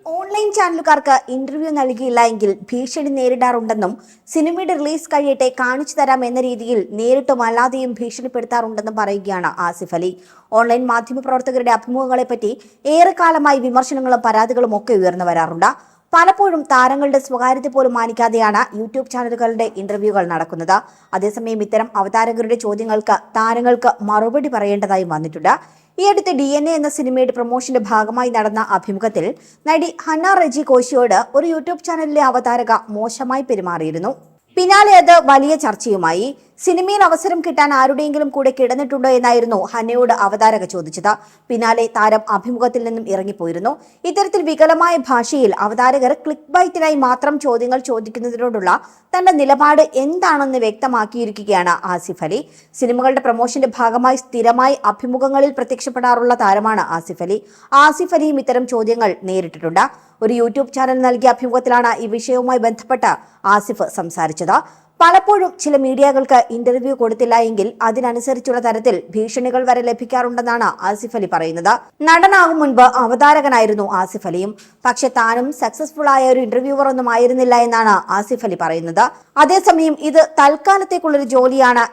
Online ചാനലുകാർക്ക് interview നൽകിയില്ല എങ്കിൽ ഭീഷണി നേരിടാറുണ്ടെന്നും സിനിമയുടെ റിലീസ് കഴിയട്ടെ കാണിച്ചു തരാം എന്ന രീതിയിൽ നേരിട്ടും അല്ലാതെയും ഭീഷണിപ്പെടുത്താറുണ്ടെന്നും പറയുകയാണ് ആസിഫ് അലി. ഓൺലൈൻ മാധ്യമപ്രവർത്തകരുടെ അഭിമുഖങ്ങളെപ്പറ്റി ഏറെക്കാലമായി വിമർശനങ്ങളും പരാതികളും ഒക്കെ ഉയർന്നു വരാറുണ്ട്. പലപ്പോഴും താരങ്ങളുടെ സ്വകാര്യത പോലും മാനിക്കാതെയാണ് യൂട്യൂബ് ചാനലുകളുടെ ഇന്റർവ്യൂകൾ നടക്കുന്നത്. അതേസമയം ഇത്തരം അവതാരകരുടെ ചോദ്യങ്ങൾക്ക് താരങ്ങൾക്ക് മറുപടി പറയേണ്ടതായി വന്നിട്ടുണ്ട്. ഈ അടുത്ത് DNA എന്ന സിനിമയുടെ പ്രൊമോഷന്റെ ഭാഗമായി നടന്ന അഭിമുഖത്തിൽ നടി ഹന്ന റെജി കോശിയോട് ഒരു യൂട്യൂബ് ചാനലിലെ അവതാരക മോശമായി പെരുമാറിയിരുന്നു. പിന്നാലെ അത് വലിയ ചർച്ചയുമായി. സിനിമയിൽ അവസരം കിട്ടാൻ ആരുടെയെങ്കിലും കൂടെ കിടന്നിട്ടുണ്ടോ എന്നായിരുന്നു ഹന്നയോട് അവതാരക ചോദിച്ചത്. പിന്നാലെ താരം അഭിമുഖത്തിൽ നിന്നും ഇറങ്ങിപ്പോയിരുന്നു. ഇത്തരത്തിൽ വികലമായ ഭാഷയിൽ അവതാരകർ ക്ലിക്ക് ബൈറ്റിനായി മാത്രം ചോദ്യങ്ങൾ ചോദിക്കുന്നതിനോടുള്ള തന്റെ നിലപാട് എന്താണെന്ന് വ്യക്തമാക്കിയിരിക്കുകയാണ് ആസിഫ് അലി. സിനിമകളുടെ പ്രൊമോഷന്റെ ഭാഗമായി സ്ഥിരമായി അഭിമുഖങ്ങളിൽ പ്രത്യക്ഷപ്പെടാറുള്ള താരമാണ് ആസിഫ് അലി. ആസിഫ് അലിയും ഇത്തരം ചോദ്യങ്ങൾ നേരിട്ടിട്ടുണ്ട്. ഒരു യൂട്യൂബ് ചാനൽ നൽകിയ അഭിമുഖത്തിലാണ് ഈ വിഷയവുമായി ബന്ധപ്പെട്ട് ആസിഫ് സംസാരിച്ചത്. പലപ്പോഴും ചില മീഡിയകൾക്ക് ഇന്റർവ്യൂ കൊടുത്തില്ല എങ്കിൽ അതിനനുസരിച്ചുള്ള തരത്തിൽ ഭീഷണികൾ വരെ ലഭിക്കാറുണ്ടെന്നാണ് ആസിഫ് അലി പറയുന്നത്. നടനാകും മുൻപ് അവതാരകനായിരുന്നു ആസിഫ് അലിയും. പക്ഷെ താനും സക്സസ്ഫുൾ ആയ ഒരു ഇന്റർവ്യൂവർ ഒന്നും ആയിരുന്നില്ല എന്നാണ് ആസിഫ് അലി പറയുന്നത്. അതേസമയം ഇത് തൽക്കാലത്തേക്കുള്ളൊരു ജോലിയാണ്,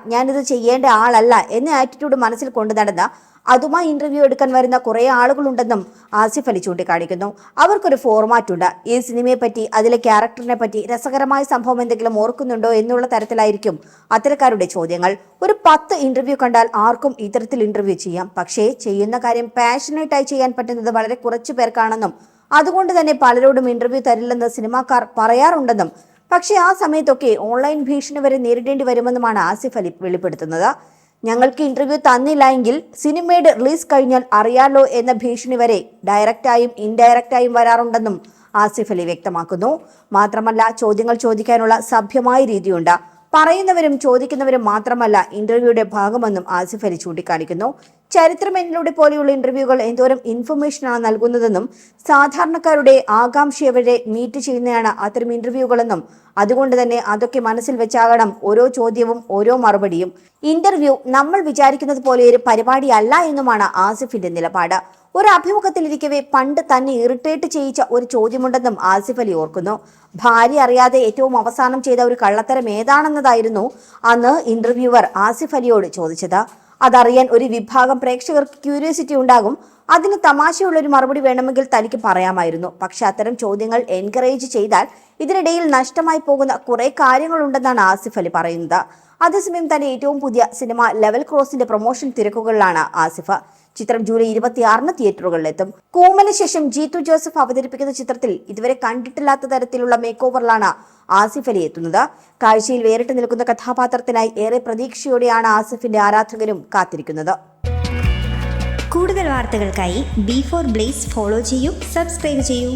ഞാനിത് ചെയ്യേണ്ട ആളല്ല എന്ന ആറ്റിറ്റ്യൂഡ് മനസ്സിൽ കൊണ്ടു നടന്ന് അതുമായി ഇന്റർവ്യൂ എടുക്കാൻ വരുന്ന കുറെ ആളുകളുണ്ടെന്നും ആസിഫ് അലി ചൂണ്ടിക്കാണിക്കുന്നു. അവർക്കൊരു ഫോർമാറ്റ് ഉണ്ട്. ഈ സിനിമയെ പറ്റി, അതിലെ ക്യാരക്ടറിനെ പറ്റി രസകരമായ സംഭവം എന്തെങ്കിലും ഓർക്കുന്നുണ്ടോ എന്നുള്ള തരത്തിലായിരിക്കും അത്തരക്കാരുടെ ചോദ്യങ്ങൾ. ഒരു 10 ഇന്റർവ്യൂ കണ്ടാൽ ആർക്കും ഇത്തരത്തിൽ ഇന്റർവ്യൂ ചെയ്യാം. പക്ഷേ ചെയ്യുന്ന കാര്യം പാഷനേറ്റായി ചെയ്യാൻ പറ്റുന്നത് വളരെ കുറച്ചു പേർക്കാണെന്നും അതുകൊണ്ട് തന്നെ പലരോടും ഇന്റർവ്യൂ തരില്ലെന്ന് സിനിമാക്കാർ പറയാറുണ്ടെന്നും പക്ഷേ ആ സമയത്തൊക്കെ ഓൺലൈൻ ഭീഷണി വരെ നേരിടേണ്ടി വരുമെന്നുമാണ് ആസിഫ് അലി വെളിപ്പെടുത്തുന്നത്. ഞങ്ങൾക്ക് ഇന്റർവ്യൂ തന്നില്ല എങ്കിൽ സിനിമയുടെ റിലീസ് കഴിഞ്ഞാൽ അറിയാലോ എന്ന ഭീഷണി വരെ ഡയറക്റ്റായും ഇൻഡയറക്റ്റായും വരാറുണ്ടെന്നും ആസിഫ് അലി വ്യക്തമാക്കുന്നു. മാത്രമല്ല, ചോദ്യങ്ങൾ ചോദിക്കാനുള്ള സഭ്യമായ രീതിയുണ്ട്. പറയുന്നവരും ചോദിക്കുന്നവരും മാത്രമല്ല ഇന്റർവ്യൂയുടെ ഭാഗമെന്നും ആസിഫ് അലി ചൂണ്ടിക്കാണിക്കുന്നു. ചരിത്രം എന്നിലൂടെ പോലെയുള്ള ഇന്റർവ്യൂകൾ എന്തോരം ഇൻഫർമേഷനാണ് നൽകുന്നതെന്നും സാധാരണക്കാരുടെ ആകാംക്ഷയവരെ മീറ്റ് ചെയ്യുന്നതാണ് അത്തരം ഇന്റർവ്യൂകളെന്നും അതുകൊണ്ട് തന്നെ അതൊക്കെ മനസ്സിൽ വെച്ചാകണം ഓരോ ചോദ്യവും ഓരോ മറുപടിയും. ഇന്റർവ്യൂ നമ്മൾ വിചാരിക്കുന്നത് പോലെ ഒരു പരിപാടിയല്ല എന്നുമാണ് ആസിഫിന്റെ നിലപാട്. ഒരു അഭിമുഖത്തിലിരിക്കവേ പണ്ട് തന്നെ ഇറിറ്റേറ്റ് ചെയ്യിച്ച ഒരു ചോദ്യമുണ്ടെന്നും ആസിഫ് അലി ഓർക്കുന്നു. ഭാര്യ അറിയാതെ ഏറ്റവും അവസാനം ചെയ്ത ഒരു കള്ളത്തരം ഏതാണെന്നതായിരുന്നു അന്ന് ഇന്റർവ്യൂവർ ആസിഫ് അലിയോട് ചോദിച്ചത്. അതറിയാൻ ഒരു വിഭാഗം പ്രേക്ഷകർക്ക് ക്യൂരിയോസിറ്റി ഉണ്ടാകും. അതിന് തമാശയുള്ളൊരു മറുപടി വേണമെങ്കിൽ തനിക്ക് പറയാമായിരുന്നു. പക്ഷെ അത്തരം ചോദ്യങ്ങൾ എൻകറേജ് ചെയ്താൽ ഇതിനിടയിൽ നഷ്ടമായി പോകുന്ന കുറെ കാര്യങ്ങളുണ്ടെന്നാണ് ആസിഫ് അലി പറയുന്നത്. അതേസമയം തന്നെ ഏറ്റവും പുതിയ സിനിമ ലെവൽ ക്രോസിന്റെ പ്രൊമോഷൻ തിരക്കുകളിലാണ് ആസിഫ്. ചിത്രം ജൂലൈ 26 തിയേറ്ററുകളിലെത്തും. കൂമന് ശേഷം ജീത്തു ജോസഫ് അവതരിപ്പിക്കുന്ന ചിത്രത്തിൽ ഇതുവരെ കണ്ടിട്ടില്ലാത്ത തരത്തിലുള്ള മേക്ക് ഓവറിലാണ് ആസിഫ് അലി എത്തുന്നത്. കാഴ്ചയിൽ വേറിട്ട് നിൽക്കുന്ന കഥാപാത്രത്തിനായി ഏറെ പ്രതീക്ഷയോടെയാണ് ആസിഫിന്റെ ആരാധകരും കാത്തിരിക്കുന്നത്. കൂടുതൽ വാർത്തകൾക്കായി B4 Blaze ഫോളോ ചെയ്യൂ, സബ്സ്ക്രൈബ് ചെയ്യൂ.